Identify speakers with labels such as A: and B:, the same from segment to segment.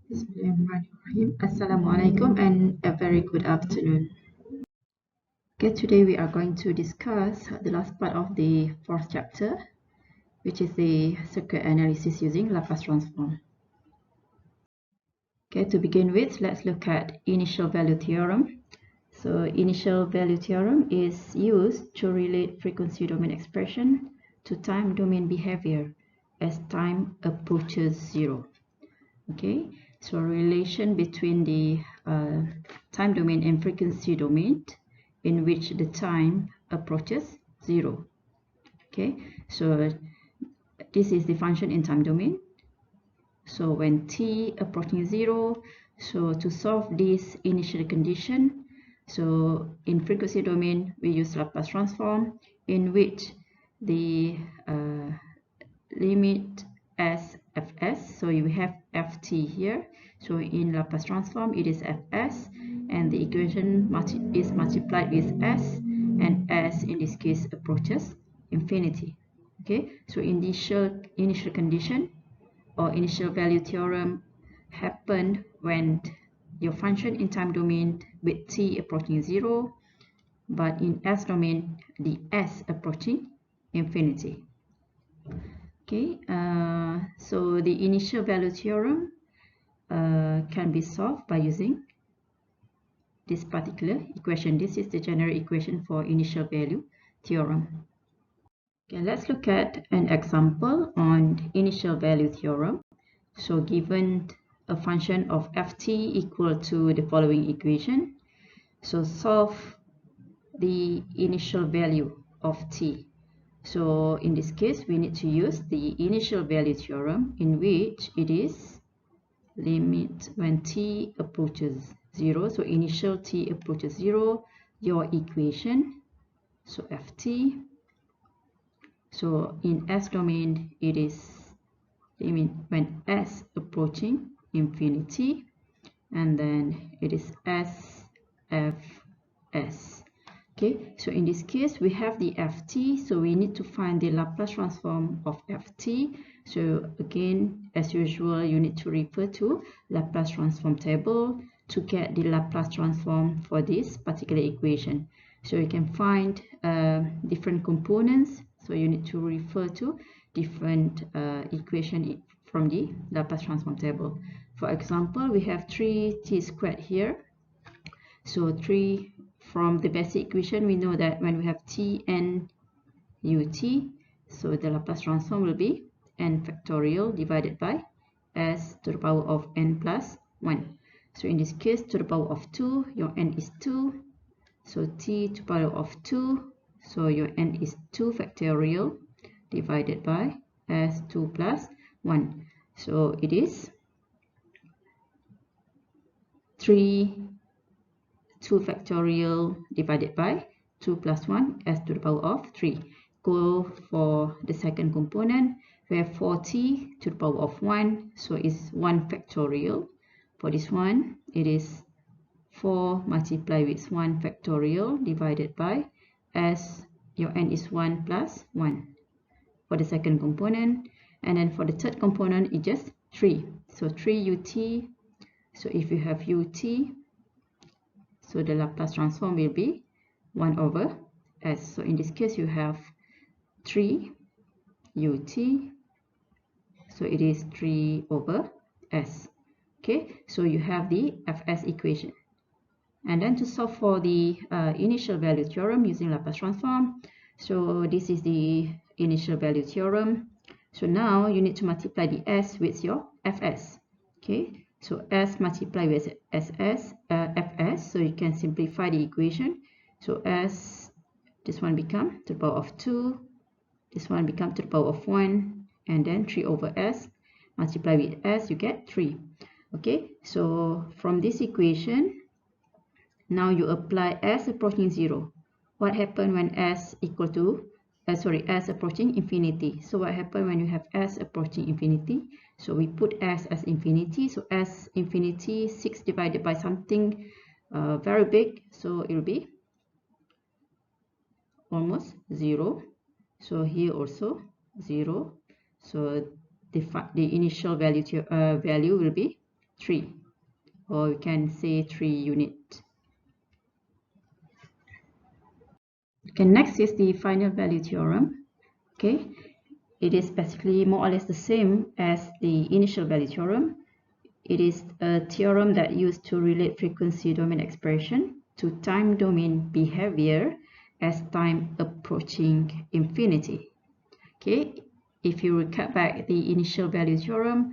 A: Bismillahirrahmanirrahim. Assalamualaikum and a very good afternoon. Okay, today we are going to discuss the last part of the fourth chapter, which is the circuit analysis using Laplace transform. Okay, to begin with, let's look at initial value theorem. So initial value theorem is used to relate frequency domain expression to time domain behavior as time approaches zero. Okay, so relation between the time domain and frequency domain in which the time approaches zero. Okay, so this is the function in time domain. So when t approaching zero, so to solve this initial condition, so in frequency domain we use Laplace transform in which the limit as fs, so you have ft here, so in Laplace transform it is fs and the equation is multiplied with s, and s in this case approaches infinity. Okay, so initial condition or initial value theorem happened when your function in time domain with t approaching zero, but in s domain the s approaching infinity. Okay, so the initial value theorem can be solved by using this particular equation. This is the general equation for initial value theorem. Okay, let's look at an example on initial value theorem. So given a function of ft equal to the following equation, so solve the initial value of t. So in this case, we need to use the initial value theorem in which it is limit when t approaches zero. So initial t approaches zero, your equation, so ft. So in s domain, it is limit when s approaching infinity, and then it is s f s. Okay, so in this case we have the ft, so we need to find the Laplace transform of ft. So again, as usual, you need to refer to Laplace transform table to get the Laplace transform for this particular equation. So you can find different components, so you need to refer to different equation from the Laplace transform table. For example, we have 3t squared here. So 3, from the basic equation, we know that when we have t and ut, so the Laplace transform will be n factorial divided by s to the power of n plus 1. So in this case, to the power of 2, your n is 2. So t to the power of 2, so your n is 2 factorial divided by s2 plus 1. So it is 2 factorial divided by 2 plus 1 s to the power of 3. Go for the second component, we have 4t to the power of 1, so it's 1 factorial. For this one, it is 4 multiplied with 1 factorial divided by s, your n is 1 plus 1 for the second component. And then for the third component, it's just 3. So 3 ut, so if you have ut, so the Laplace transform will be 1 over s. So in this case, you have 3 ut, so it is 3 over s. Okay, so you have the fs equation. And then to solve for the initial value theorem using Laplace transform, so this is the initial value theorem. So now you need to multiply the s with your fs. Okay, so s multiplied with fs, so you can simplify the equation. So s, this one become to the power of 2, this one become to the power of 1, and then 3 over s, multiply with s, you get 3. Okay, so from this equation, now you apply s approaching 0. What happened when s equal to, s approaching infinity? So what happened when you have s approaching infinity? So we put s as infinity. So s infinity, 6 divided by something very big. So it will be almost 0. So here also 0. So the initial value will be 3, or we can say 3 unit. Okay, next is the final value theorem. Okay, it is basically more or less the same as the initial value theorem. It is a theorem that used to relate frequency domain expression to time domain behavior as time approaching infinity. Okay, if you recap back the initial value theorem,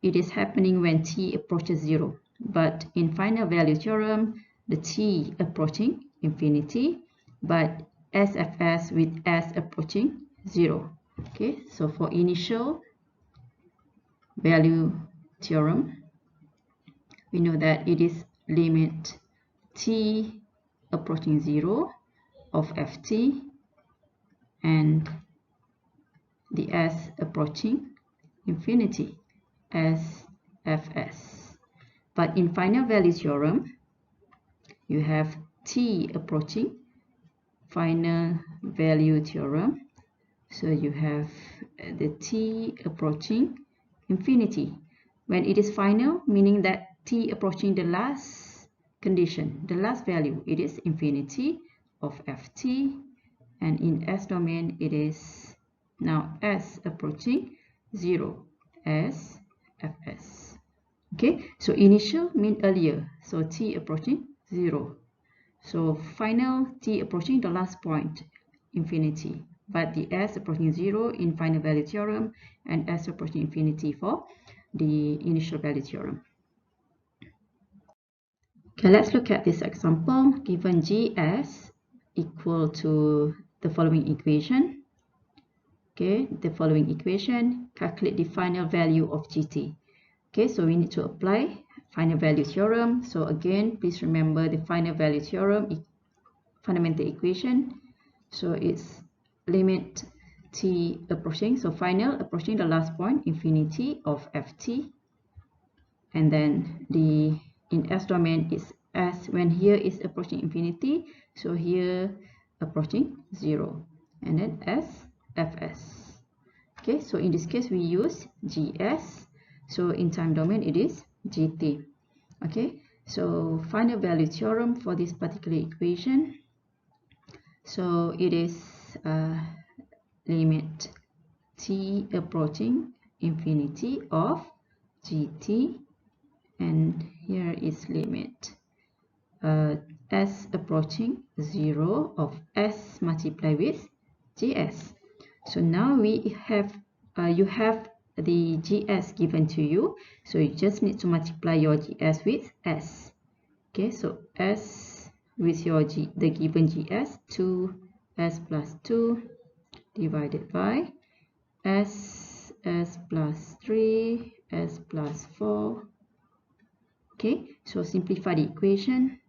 A: it is happening when t approaches 0. But in final value theorem, the t approaching infinity, but SFS with s approaching 0. Okay, so for initial value theorem, we know that it is limit t approaching 0 of ft and the s approaching infinity as fs. But in final value theorem, you have t approaching final value theorem. So you have the t approaching infinity. When it is final, meaning that t approaching the last condition, the last value, it is infinity of ft, and in s domain it is now s approaching 0 as fs. Okay, so initial mean earlier, so t approaching 0. So final, t approaching the last point, infinity, but the s approaching 0 in final value theorem and s approaching infinity for the initial value theorem. Okay, let's look at this example. Given gs equal to the following equation. Okay, the following equation, calculate the final value of gt. Okay, so we need to apply final value theorem. So again, please remember the final value theorem fundamental equation. So it's limit t approaching, so final approaching the last point, infinity of ft, and then the in s domain is s, when here is approaching infinity, so here approaching 0, and then s fs. Okay, so in this case we use gs, so in time domain it is gt. Okay, so final value theorem for this particular equation, so it is limit t approaching infinity of gt, and here is limit s approaching 0 of s multiplied with gs. So now we have you have the gs given to you, so you just need to multiply your gs with s. Okay, so s with your the given gs, 2s plus 2 divided by s plus 3, s plus 4. Okay, so simplify the equation.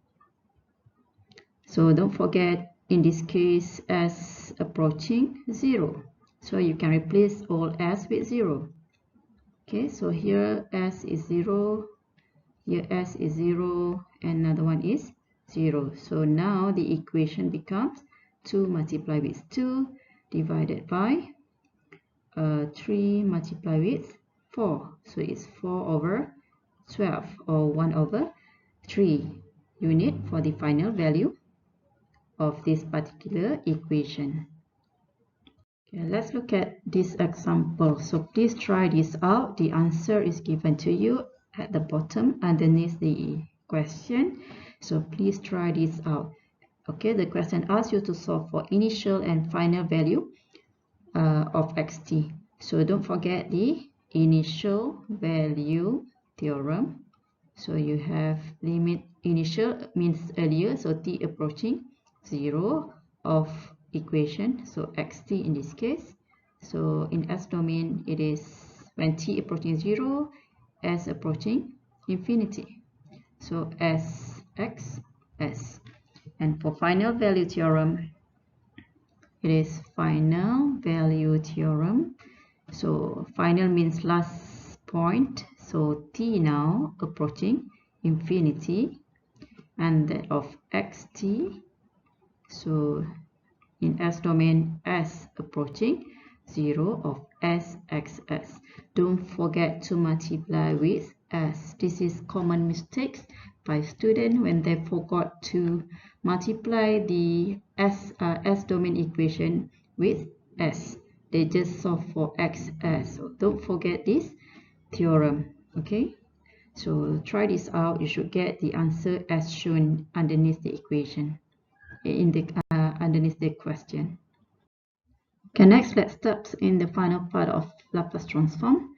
A: So don't forget, in this case, s approaching 0. So you can replace all s with 0. Okay, so here s is 0, here s is 0, and another one is 0. So now the equation becomes 2 multiplied with 2 divided by 3 multiplied with 4. So it's 4 over 12, or 1 over 3 unit for the final value of this particular equation. Okay, let's look at this example. So please try this out. The answer is given to you at the bottom underneath the question. So please try this out. Okay, the question asks you to solve for initial and final value of xt. So don't forget the initial value theorem. So you have limit initial means earlier, so t approaching 0 of equation, so xt in this case. So in s domain it is when t approaching 0, s approaching infinity, so s x s. And for final value theorem, it is final value theorem. So final means last point, so t now approaching infinity, and that of xt, so in s domain s approaching 0 of sxs. Don't forget to multiply with s This is common mistakes by students when they forgot to multiply the S domain equation with S. They just solve for XS. So don't forget this theorem. Okay, so try this out. You should get the answer as shown underneath the equation, in the underneath the question. Okay, next let's start in the final part of Laplace transform.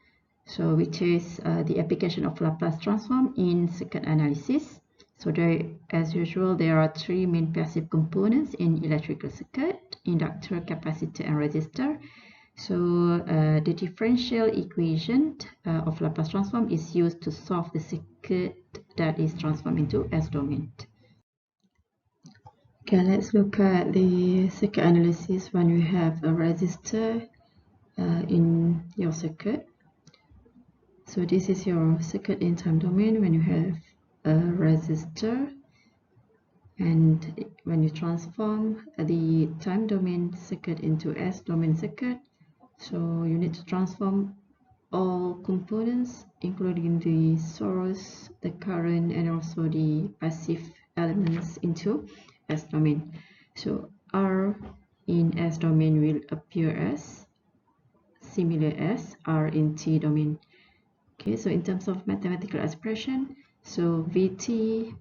A: So which is the application of Laplace transform in circuit analysis. So there, as usual, there are three main passive components in electrical circuit: inductor, capacitor, and resistor. So the differential equation of Laplace transform is used to solve the circuit that is transformed into S domain. Okay, let's look at the circuit analysis when we have a resistor in your circuit. So this is your circuit in time domain when you have a resistor, and when you transform the time domain circuit into S domain circuit, so you need to transform all components, including the source, the current, and also the passive elements, into S domain. So R in S domain will appear as similar as R in T domain. Okay, so in terms of mathematical expression, so Vt,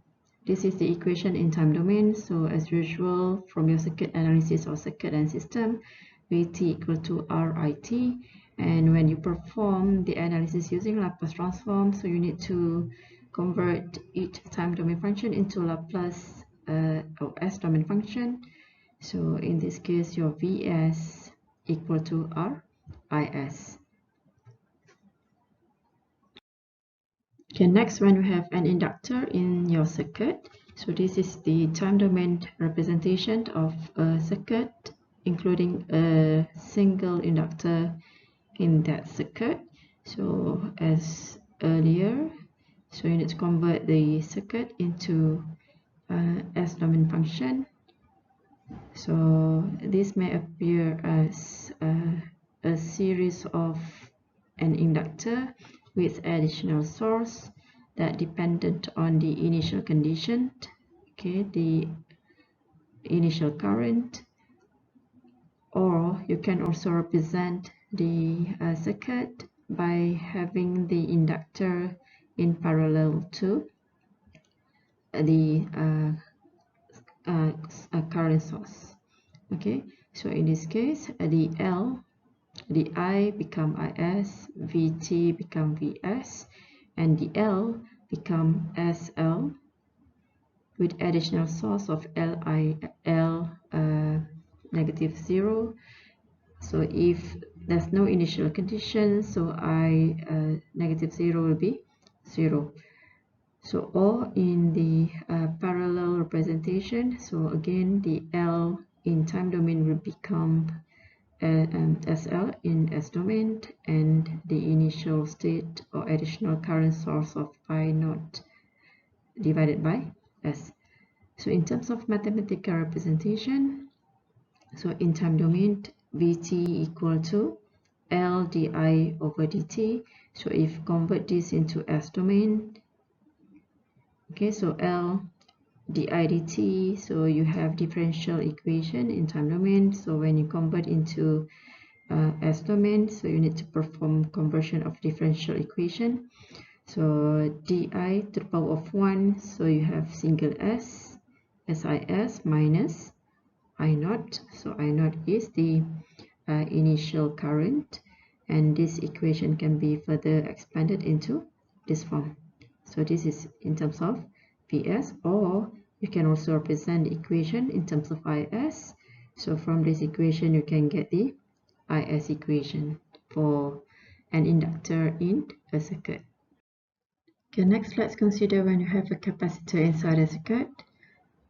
A: this is the equation in time domain. So as usual, from your circuit analysis or circuit and system, Vt equal to Rit. And when you perform the analysis using Laplace transform, so you need to convert each time domain function into Laplace or S domain function. So in this case, your Vs equal to Ris. Okay, next, when we have an inductor in your circuit, so this is the time domain representation of a circuit, including a single inductor in that circuit. So as earlier, so you need to convert the circuit into S domain function. So this may appear as a series of an inductor with additional source that dependent on the initial condition, okay, the initial current, or you can also represent the circuit by having the inductor in parallel to the current source. Okay, so in this case, the I become Is, Vt become Vs, and the L become SL with additional source of L negative 0. So if there's no initial condition, so I negative 0 will be 0. So or in the parallel representation, so again the L in time domain will become SL in S domain, and the initial state or additional current source of I naught divided by S. So in terms of mathematical representation, so in time domain, Vt equal to L di over dt. So if convert this into S domain, okay, so L di dt, so you have differential equation in time domain. So when you convert into S domain, so you need to perform conversion of differential equation. So di to the power of 1, so you have single s, sis minus I naught. So I naught is the initial current, and this equation can be further expanded into this form. So this is in terms of Vs, or you can also represent the equation in terms of Is. So from this equation you can get the Is equation for an inductor in a circuit. Okay, next let's consider when you have a capacitor inside a circuit.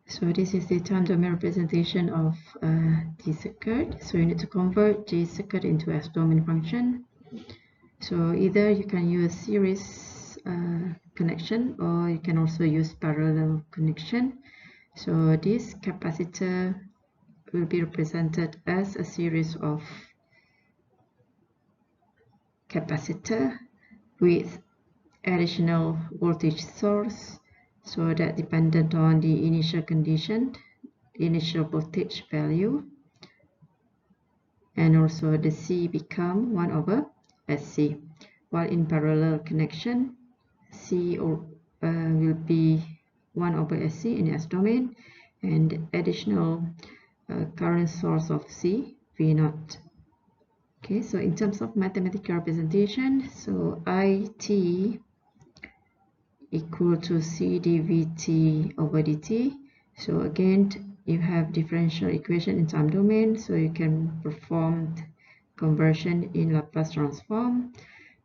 A: So this is the time domain representation of the circuit. So you need to convert the circuit into S domain function. So either you can use series connection, or you can also use parallel connection. So this capacitor will be represented as a series of capacitor with additional voltage source, so that dependent on the initial condition, initial voltage value, and also the C become 1 over SC, while in parallel connection C will be 1 over SC in S domain, and additional current source of C, V0. Okay, so in terms of mathematical representation, so IT equal to C dVt over dt. So again, you have differential equation in time domain, so you can perform conversion in Laplace transform.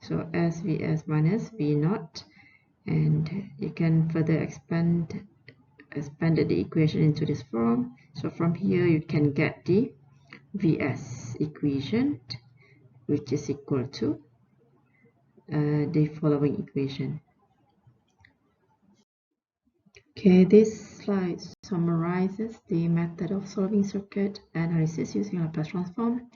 A: So SVS minus V0, and you can further expand the equation into this form. So from here you can get the Vs equation, which is equal to the following equation. Okay, this slide summarizes the method of solving circuit analysis using Laplace transform.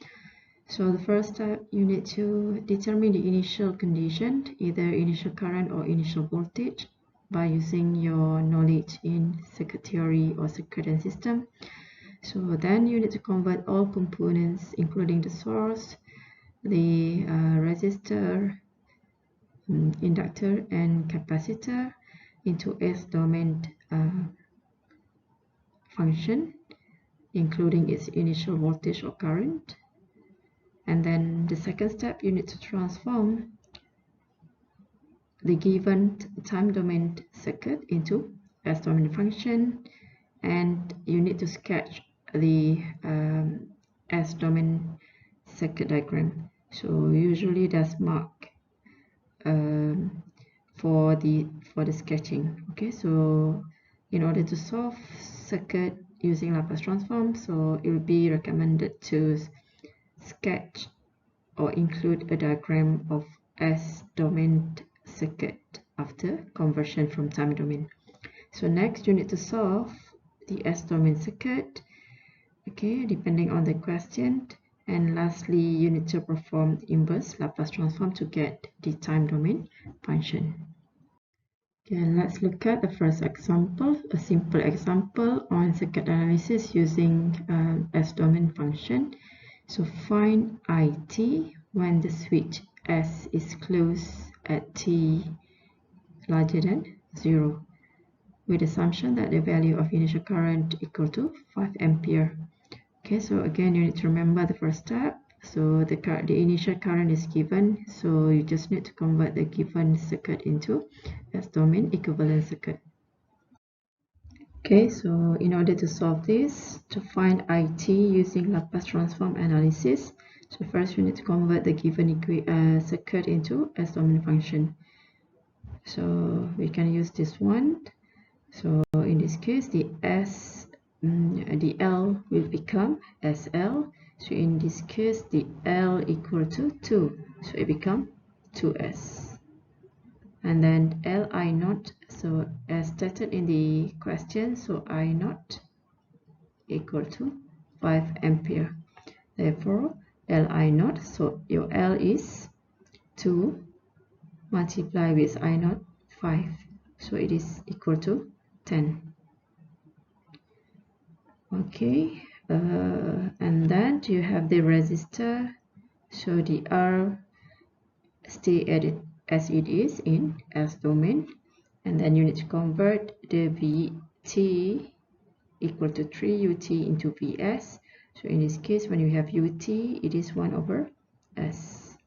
A: So the first step, you need to determine the initial condition, either initial current or initial voltage, by using your knowledge in circuit theory or circuit and system. So then you need to convert all components, including the source, the resistor, inductor, and capacitor, into S-domain function, including its initial voltage or current. And then the second step, you need to transform the given time domain circuit into S-domain function, and you need to sketch the S-domain circuit diagram. So usually that's marked for the sketching. Okay, so in order to solve circuit using Laplace transform, so it will be recommended to sketch or include a diagram of S-domain circuit after conversion from time domain. So next you need to solve the S-domain circuit, okay, depending on the question. And lastly, you need to perform the inverse Laplace transform to get the time domain function. Okay, and let's look at the first example, a simple example on circuit analysis using S-domain function. So find IT when the switch S is closed at t larger than 0, with assumption that the value of initial current equal to 5 ampere. Okay, so again, you need to remember the first step. So the initial current is given, so you just need to convert the given circuit into S-domain equivalent circuit. Okay, so in order to solve this, to find IT using Laplace transform analysis, so first we need to convert the given circuit into S-domain function. So we can use this one. So in this case, the L will become SL. So in this case, the L equal to 2. So it becomes 2S. And then Li naught, so as stated in the question, so I naught equal to 5 ampere. Therefore, Li naught, so your L is 2 multiplied with I naught 5. So it is equal to 10. Okay, and then you have the resistor, so the R stay at it as it is in S domain, and then you need to convert the Vt equal to 3 ut into Vs. So in this case, when you have ut, it is 1 over S.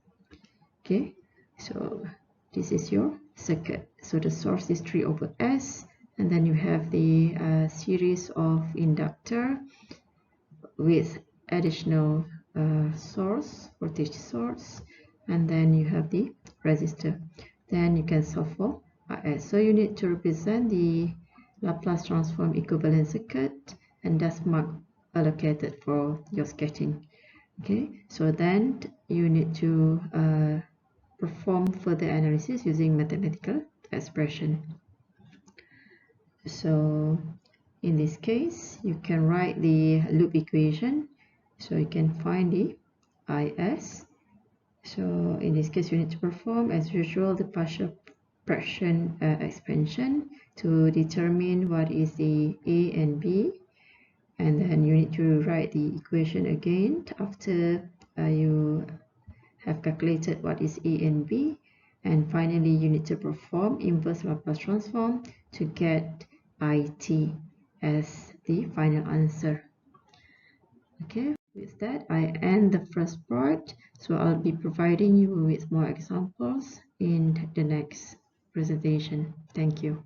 A: Okay, so this is your circuit. So the source is 3 over S, and then you have the series of inductor with additional voltage source, and then you have the resistor. Then you can solve for RS. So you need to represent the Laplace transform equivalent circuit, and that's mark allocated for your sketching. Okay, so then you need to perform further analysis using mathematical expression. So in this case, you can write the loop equation, so you can find the IS. So in this case, you need to perform as usual the partial fraction expansion to determine what is the a and b, and then you need to write the equation again after you have calculated what is a and b, and finally you need to perform inverse Laplace transform to get it as the final answer. Okay, with that I end the first part, so I'll be providing you with more examples in the next presentation. Thank you.